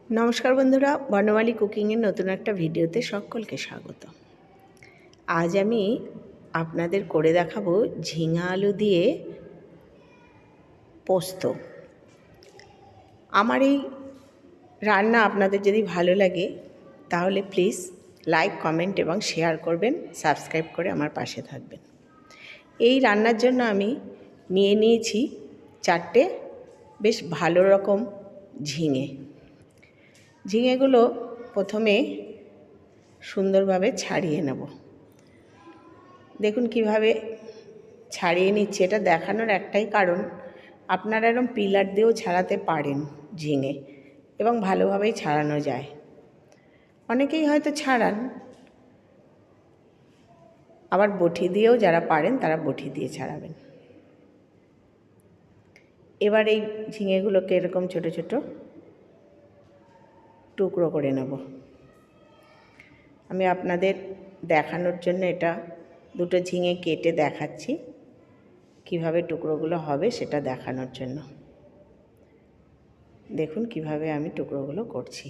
নমস্কার বন্ধুরা, বনমালী কুকিংয়ের নতুন একটা ভিডিওতে সকলকে স্বাগত। আজ আমি আপনাদের করে দেখাবো ঝিঙা আলু দিয়ে পোস্ত। আমার এই রান্না আপনাদের যদি ভালো লাগে তাহলে প্লিজ লাইক, কমেন্ট এবং শেয়ার করবেন, সাবস্ক্রাইব করে আমার পাশে থাকবেন। এই রান্নার জন্য আমি নিয়ে নিয়েছি 4টে বেশ ভালো রকম ঝিঙেগুলো প্রথমে সুন্দরভাবে ছাড়িয়ে নেব। দেখুন কিভাবে ছাড়িয়ে নিচ্ছি। এটা দেখানোর একটাই কারণ, আপনারা এরকম পিলার দিয়েও ছাড়াতে পারেন ঝিঙে, এবং ভালোভাবেই ছাড়ানো যায়। অনেকেই হয়তো ছাড়ান, আবার বটি দিয়েও যারা পারেন তারা বটি দিয়ে ছাড়াবেন। এবার এই ঝিঙেগুলোকে এরকম ছোট ছোট টুকরো করে নেব। আমি আপনাদের দেখানোর জন্য এটা দুটো ঝিঙে কেটে দেখাচ্ছি, কিভাবে টুকরোগুলো হবে সেটা দেখানোর জন্য। দেখুন কিভাবে আমি টুকরোগুলো করছি।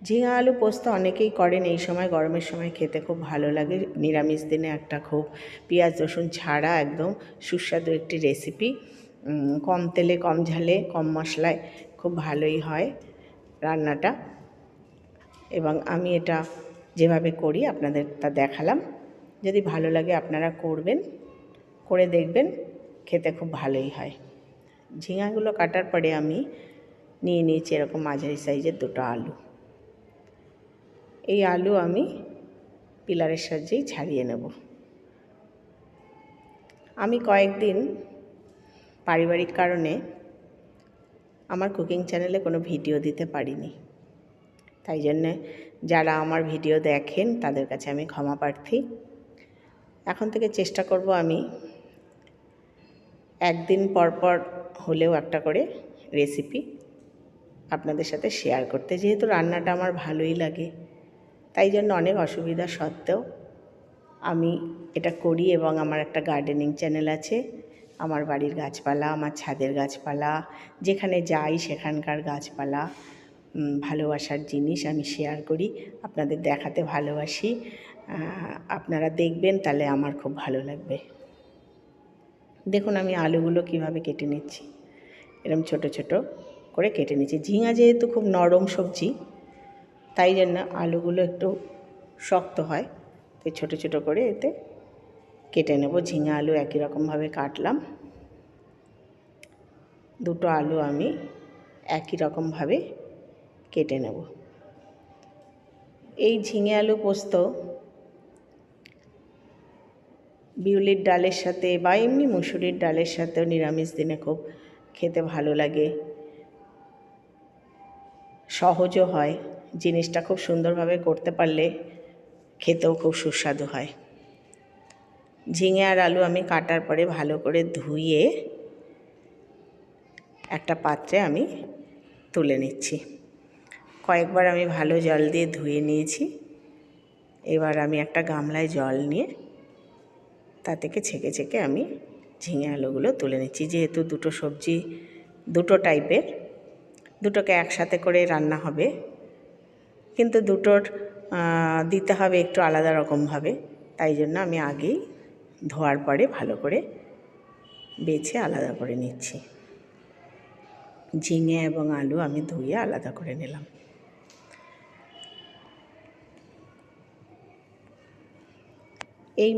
ঝিঙা আলু পোস্ত অনেকেই করেন, এই সময় গরমের সময় খেতে খুব ভালো লাগে। নিরামিষ দিনে একটা খুব পেঁয়াজ রসুন ছাড়া একদম সুস্বাদু একটি রেসিপি। কম তেলে, কম ঝালে, কম মশলায় খুব ভালোই হয় রান্নাটা, এবং আমি এটা যেভাবে করি আপনাদের তা দেখালাম। যদি ভালো লাগে আপনারা করবেন, করে দেখবেন, খেতে খুব ভালোই হয়। ঝিঙাগুলো কাটার পরে আমি নিয়ে নিয়েছি এরকম মাঝারি সাইজের দুটো আলু। এই আলু আমি পিলারের সাহায্যেই ছাড়িয়ে নেব। আমি কয়েকদিন পারিবারিক কারণে আমার কুকিং চ্যানেলে কোনো ভিডিও দিতে পারিনি, তাই জন্যে যারা আমার ভিডিও দেখেন তাদের কাছে আমি ক্ষমা প্রার্থী। এখন থেকে চেষ্টা করব আমি একদিন পর পর হলেও একটা করে রেসিপি আপনাদের সাথে শেয়ার করতে। যেহেতু রান্নাটা আমার ভালোই লাগে, তাই জন্য অনেক অসুবিধা সত্ত্বেও আমি এটা করি। এবং আমার একটা গার্ডেনিং চ্যানেল আছে। আমার বাড়ির গাছপালা, আমার ছাদের গাছপালা, যেখানে যাই সেখানকার গাছপালা, ভালোবাসার জিনিস আমি শেয়ার করি, আপনাদের দেখাতে ভালোবাসি। আপনারা দেখবেন, তাহলে আমার খুব ভালো লাগবে। দেখুন আমি আলুগুলো কিভাবে কেটে নিচ্ছি, এরকম ছোট ছোট করে কেটে নিচ্ছি। ঝিঙা যেহেতু খুব নরম সবজি, তাই জন্য আলুগুলো একটু শক্ত হয়, তাই ছোট ছোট করে এতে কেটে নেব। ঝিঙা আলু একই রকমভাবে কাটলাম। দুটো আলু আমি একই রকমভাবে কেটে নেব। এই ঝিঙে আলু পোস্ত বিউলির ডালের সাথে বা এমনি মুসুরির ডালের সাথেও নিরামিষ দিনে খুব খেতে ভালো লাগে, সহজও হয়। জিনিসটা খুব সুন্দরভাবে করতে পারলে খেতেও খুব সুস্বাদু হয়। ঝিঙে আর আলু আমি কাটার পরে ভালো করে ধুয়ে একটা পাত্রে আমি তুলে নিচ্ছি। কয়েকবার আমি ভালো জল দিয়ে ধুয়ে নিয়েছি। এবার আমি একটা গামলায় জল নিয়ে তা থেকে ছেঁকে ছেঁকে আমি ঝিঙে আলুগুলো তুলে নিচ্ছি। যেহেতু দুটো সবজি দুটো টাইপের, দুটোকে একসাথে করে রান্না হবে, কিন্তু দুটোর দিতে হবে একটু আলাদা রকমভাবে, তাই জন্য আমি আগেই ধোয়ার পরে ভালো করে বেছে আলাদা করে নিচ্ছি। ঝিঙে এবং আলু আমি ধুয়ে আলাদা করে নিলাম। এই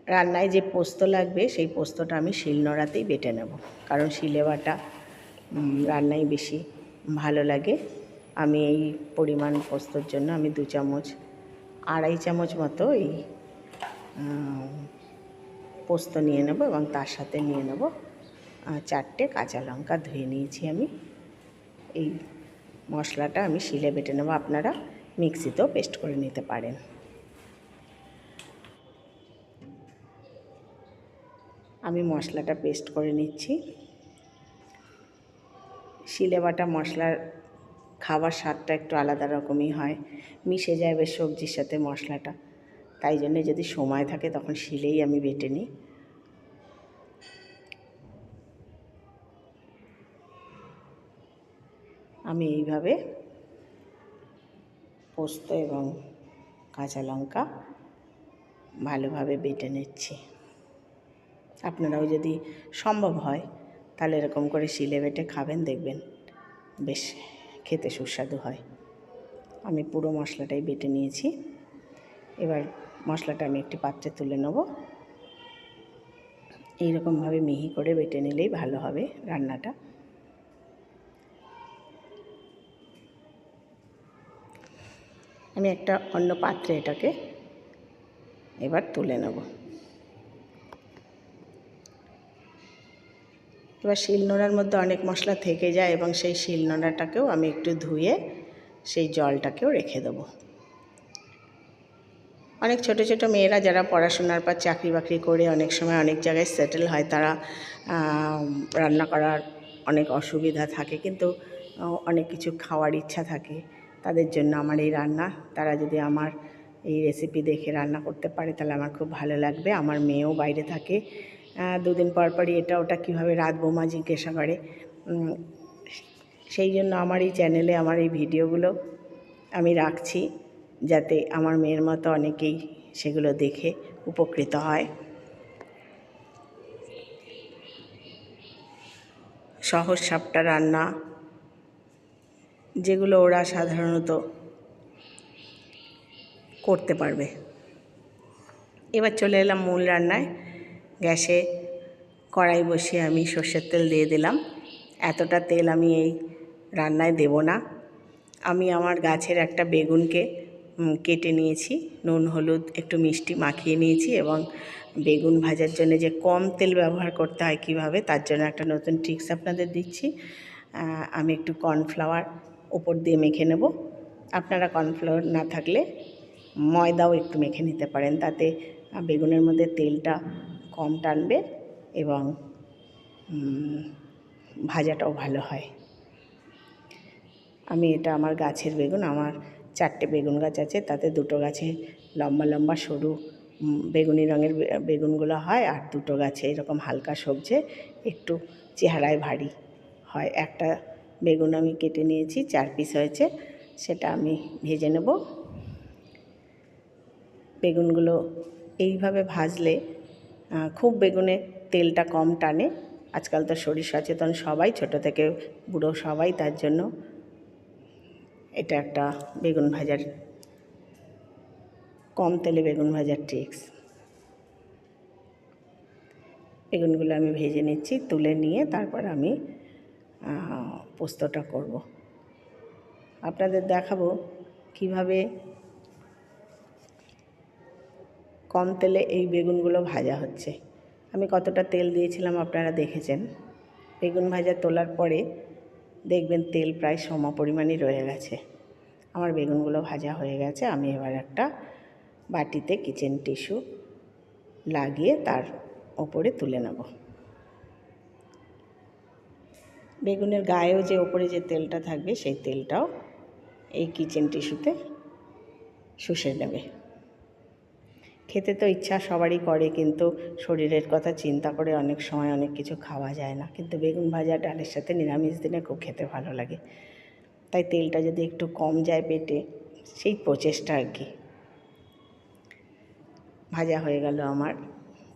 রান্নায় যে পোস্ত লাগবে সেই পোস্তটা আমি শিলনোড়াতেই বেটে নেব, কারণ শিলে বাটা রান্নায় বেশি ভালো লাগে। আমি এই পরিমাণ পোস্তর জন্য আমি 2 চামচ, 2.5 চামচ মতো এই পোস্ত নিয়ে নেব, এবং তার সাথে নিয়ে নেব 4টে কাঁচা লঙ্কা ধুয়ে নিয়েছি আমি। এই মশলাটা আমি শিলে বেটে নেব, আপনারা মিক্সিতেও পেস্ট করে নিতে পারেন। আমি মশলাটা পেস্ট করে নিচ্ছি। শিলে বাটা মশলার খাবার স্বাদটা একটু আলাদা রকমই হয়, মিশে যায় বেশ সবজির সাথে মশলাটা, তাই জন্যে যদি সময় থাকে তখন শিলেই আমি বেটে নিই। আমি এইভাবে পোস্ত এবং কাঁচা লঙ্কা ভালোভাবে বেটে নিচ্ছি। আপনারাও যদি সম্ভব হয় তাহলে এরকম করে শিলে বেটে খাবেন, দেখবেন বেশ খেতে সুস্বাদু হয়। আমি পুরো মশলাটাই বেটে নিয়েছি। এবার মশলাটা আমি একটি পাত্রে তুলে নেব। এইরকমভাবে মিহি করে বেটে নিলেই ভালো হবে রান্নাটা। আমি একটা অন্য পাত্রে এটাকে এবার তুলে নেব। এবার শিলনোড়ার মধ্যে অনেক মশলা থেকে যায় এবং সেই শিলনোড়াটাকেও আমি একটু ধুয়ে সেই জলটাকেও রেখে দেবো। অনেক ছোট ছোট মেয়েরা যারা পড়াশোনার পর চাকরি বাকরি করে অনেক সময় অনেক জায়গায় সেটেল হয়, তারা রান্না করার অনেক অসুবিধা থাকে, কিন্তু অনেক কিছু খাওয়ার ইচ্ছা থাকে। তাদের জন্য আমার এই রান্না, তারা যদি আমার এই রেসিপি দেখে রান্না করতে পারে তাহলে আমার খুব ভালো লাগবে। আমার মেয়েও বাইরে থাকে, দুদিন পর পরই এটা ওটা কীভাবে রাঁধবো মা জিজ্ঞাসা করে। সেই জন্য আমার এই চ্যানেলে আমার এই ভিডিওগুলো আমি রাখছি, যাতে আমার মেয়ের মতো অনেকেই সেগুলো দেখে উপকৃত হয়। সহজ সাপটা রান্না যেগুলো ওরা সাধারণত করতে পারবে। এবার চলে এলাম মূল রান্নায়। গ্যাসে কড়াই বসিয়ে আমি সর্ষের তেল দিয়ে দিলাম। এতটা তেল আমি এই রান্নায় দেব না। আমি আমার গাছের একটা বেগুনকে কেটে নিয়েছি, নুন হলুদ একটু মিষ্টি মাখিয়ে নিয়েছি, এবং বেগুন ভাজার জন্য যে কম তেল ব্যবহার করতে হয় কীভাবে, তার জন্য একটা নতুন ট্রিক্স আপনাদের দিচ্ছি। আমি একটু কর্নফ্লাওয়ার উপর দিয়ে মেখে নেব। আপনারা কর্নফ্লাওয়ার না থাকলে ময়দাও একটু মেখে নিতে পারেন, তাতে বেগুনের মধ্যে তেলটা কম টানবে এবং ভাজাটাও ভালো হয়। আমি এটা আমার গাছের বেগুন, আমার 4টে বেগুন গাছ আছে, তাতে 2টো গাছে লম্বা লম্বা সরু বেগুনি রঙের বেগুনগুলো হয়, আর 2টো গাছে এরকম হালকা সবজে একটু চেহারায় ভারী হয়। একটা বেগুন আমি কেটে নিয়েছি, 4 পিস হয়েছে, সেটা আমি ভেজে নেব। বেগুনগুলো এইভাবে ভাজলে খুব বেগুনের তেলটা কম টানে। আজকাল তো শরীর সচেতন সবাই, ছোট থেকে বুড়ো সবাই, তার জন্য এটা একটা বেগুন ভাজার, কম তেলে বেগুন ভাজার ট্রিক্স। বেগুনগুলো আমি ভেজে নিচ্ছি, তুলে নিয়ে তারপর আমি পোস্তটা করব। আপনাদের দেখাবো কিভাবে কম তেলে এই বেগুনগুলো ভাজা হচ্ছে। আমি কতটা তেল দিয়েছিলাম আপনারা দেখেছেন। বেগুন ভাজা তোলার পরে দেখবেন তেল প্রায় সম পরিমাণই রয়ে গেছে। আমার বেগুনগুলো ভাজা হয়ে গেছে। আমি এবার একটা বাটিতে কিচেন টিস্যু লাগিয়ে তার ওপরে তুলে নেব। বেগুনের গায়েও যে ওপরে যে তেলটা থাকবে সেই তেলটাও এই কিচেন টিস্যুতে শুষে নেবে। খেতে তো ইচ্ছা সবারই করে, কিন্তু শরীরের কথা চিন্তা করে অনেক সময় অনেক কিছু খাওয়া যায় না, কিন্তু বেগুন ভাজা ডালের সাথে নিরামিষ দিনে খুব খেতে ভালো লাগে। তাই তেলটা যদি একটু কম যায় পেটে, সেই প্রচেষ্টা আর কি। ভাজা হয়ে গেল আমার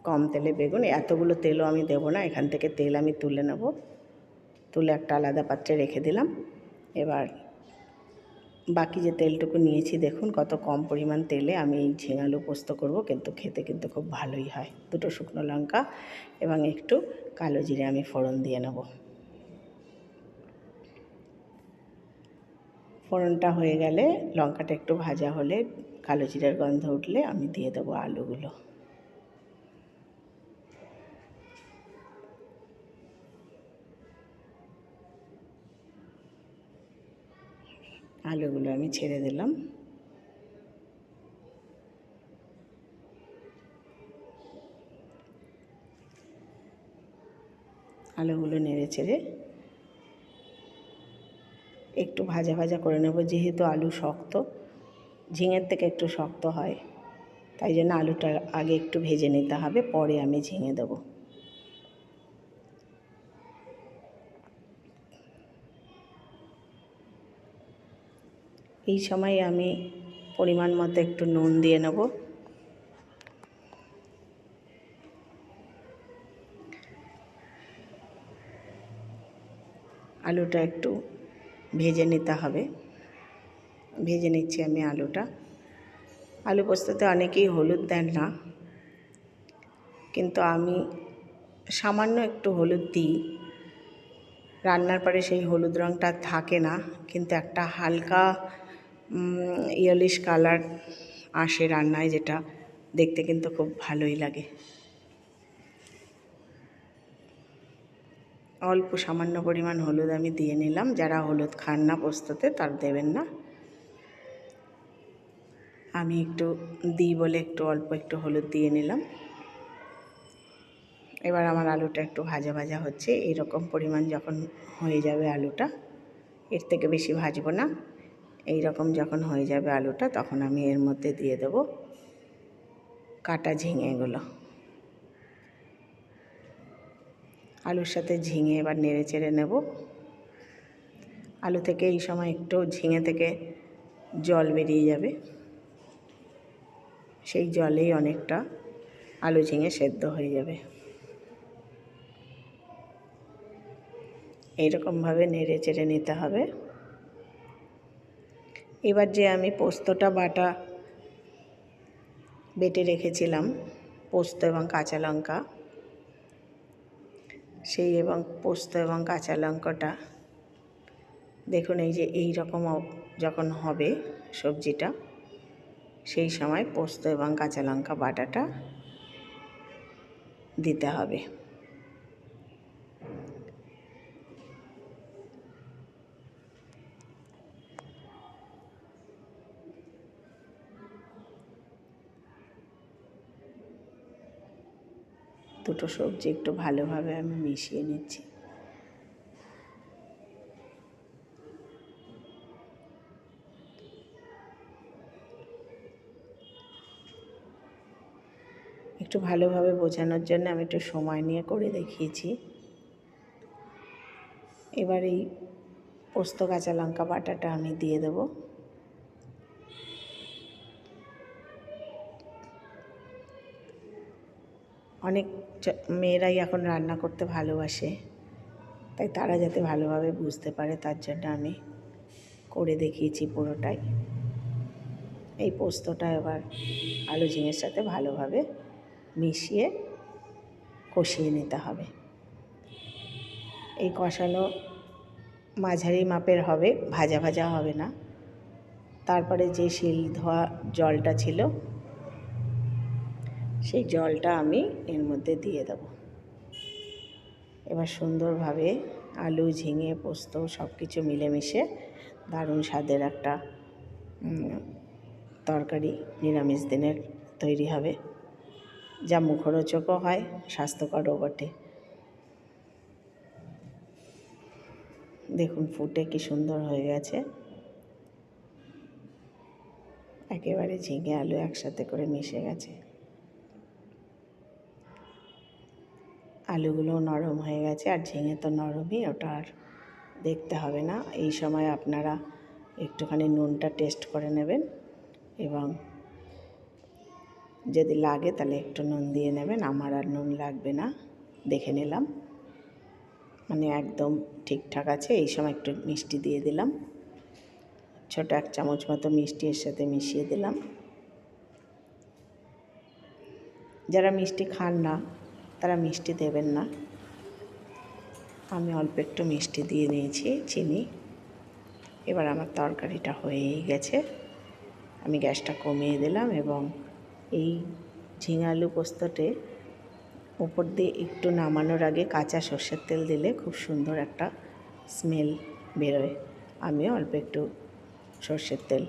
কম তেলে বেগুন। এতগুলো তেলও আমি দেবো না, এখান থেকে তেল আমি তুলে নেব। তুলে একটা আলাদা পাত্রে রেখে দিলাম। এবার বাকি যে তেলটুকু নিয়েছি, দেখুন কত কম পরিমাণ তেলে আমি এই ঝিঙালু পোস্ত করব, কিন্তু খেতে কিন্তু খুব ভালোই হয়। 2টো শুকনো লঙ্কা এবং একটু কালো জিরে আমি ফোড়ন দিয়ে নেব। ফোড়নটা হয়ে গেলে, লঙ্কাটা একটু ভাজা হলে, কালো জিরের গন্ধ উঠলে আমি দিয়ে দেবো আলুগুলো। আলুগুলো আমি ছেড়ে দিলাম। আলুগুলো নেড়ে চেড়ে একটু ভাজা ভাজা করে নেব। যেহেতু আলু শক্ত, ঝিঙের থেকে একটু শক্ত হয়, তাই জন্য আলুটা আগে একটু ভেজে নিতে হবে, পরে আমি ঝিঙে দেবো। এই সময় আমি পরিমাণ মতো একটু নুন দিয়ে নেব। আলুটা একটু ভেজে নিতে হবে। ভেজে নিচ্ছি আমি আলুটা। আলু পোস্ততে অনেকেই হলুদ দেন না, কিন্তু আমি সামান্য একটু হলুদ দিই। রান্নার পরে সেই হলুদ রঙটা থাকে না, কিন্তু একটা হালকা ইয়েলিশ কালার আসে রান্নায়, যেটা দেখতে কিন্তু খুব ভালোই লাগে। অল্প সামান্য পরিমাণ হলুদ আমি দিয়ে নিলাম। যারা হলুদ খান না পোস্ততে তার দেবেন না, আমি একটু দিই বলে অল্প একটু হলুদ দিয়ে নিলাম। এবার আমার আলুটা একটু ভাজা ভাজা হচ্ছে। এইরকম পরিমাণ যখন হয়ে যাবে আলুটা, এর থেকে বেশি ভাজবো না, এই রকম যখন হয়ে যাবে আলুটা, তখন আমি এর মধ্যে দিয়ে দেব কাটা ঝিঙেগুলো। আলুর সাথে ঝিঙে এবার নেড়ে চেড়ে নেব। আলু থেকে এই সময় একটু ঝিঙে থেকে জল বেরিয়ে যাবে, সেই জলেই অনেকটা আলু ঝিঙে সেদ্ধ হয়ে যাবে। এইরকমভাবে নেড়ে চেড়ে নিতে হবে। এবার যে আমি পোস্তটা বেটে রেখেছিলাম, পোস্ত এবং কাঁচা লঙ্কা, সেই পোস্ত এবং কাঁচা লঙ্কাটা দেখুন, এই যে এই রকম যখন হবে সবজিটা, সেই সময় পোস্ত এবং কাঁচা লঙ্কা বাটাটা দিতে হবে। দুটো সবজি একটু ভালোভাবে আমি মিশিয়ে নিচ্ছি। একটু ভালোভাবে বোঝানোর জন্য আমি একটু সময় নিয়ে করে দেখিয়েছি। এবার এই পোস্ত কাঁচা লঙ্কা বাটাটা আমি দিয়ে দেব। অনেক মেয়েরাই এখন রান্না করতে ভালোবাসে, তাই তারা যাতে ভালোভাবে বুঝতে পারে তার জন্য আমি করে দেখিয়েছি পুরোটাই। এই পোস্তটা এবার আলু ঝিঙের সাথে ভালোভাবে মিশিয়ে কষিয়ে নিতে হবে। এই কষানো মাঝারি মাপের হবে, ভাজা ভাজা হবে না। তারপরে যে শিল ধোয়া জলটা ছিল, সেই জলটা আমি এর মধ্যে দিয়ে দেব। এবার সুন্দরভাবে আলু ঝিঙে পোস্ত সব কিছু মিলেমিশে দারুণ স্বাদের একটা তরকারি নিরামিষ দিনের তৈরি হবে, যা মুখরোচকও হয়, স্বাস্থ্যকরও বটে। দেখুন ফুটে কি সুন্দর হয়ে গেছে। একেবারে ঝিঙে আলু একসাথে করে মিশে গেছে। আলুগুলো নরম হয়ে গেছে, আর ঝিঙে তো নরমই, ওটা আর দেখতে হবে না। এই সময় আপনারা একটুখানি নুনটা টেস্ট করে নেবেন, এবং যদি লাগে তাহলে একটু নুন দিয়ে নেবেন। আমার আর নুন লাগবে না, দেখে নিলাম, মানে একদম ঠিকঠাক আছে। এই সময় একটু মিষ্টি দিয়ে দিলাম, ছোটো 1 চামচ মতো মিষ্টি এর সাথে মিশিয়ে দিলাম। যারা মিষ্টি খান না তারা মিষ্টি দেবেন না, আমি অল্প একটু মিষ্টি দিয়ে নিয়েছি, চিনি। এবার আমার তরকারিটা হয়েই গেছে, আমি গ্যাসটা কমিয়ে দিলাম, এবং এই ঝিঙে আলু পোস্ততে উপর দিয়ে একটু নামানোর আগে কাঁচা সর্ষের তেল দিলে খুব সুন্দর একটা স্মেল বেরোয়। আমিও অল্প একটু সর্ষের তেল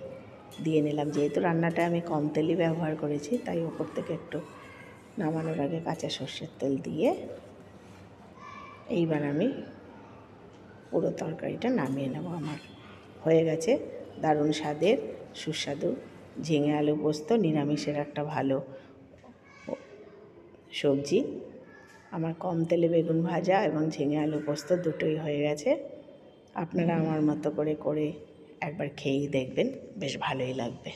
দিয়ে নিলাম, যেহেতু রান্নাটা আমি কম তেলই ব্যবহার করেছি, তাই ওপর থেকে একটু নামানোর আগে কাঁচা সর্ষের তেল দিয়ে এইবার আমি পুরো তরকারিটা নামিয়ে নেব। আমার হয়ে গেছে দারুণ স্বাদের সুস্বাদু ঝিঙে আলু পোস্ত, নিরামিষের একটা ভালো সবজি। আমার কম তেলে বেগুন ভাজা এবং ঝিঙে আলু পোস্ত দুটোই হয়ে গেছে। আপনারা আমার মতো করে একবার খেয়েই দেখবেন, বেশ ভালোই লাগবে।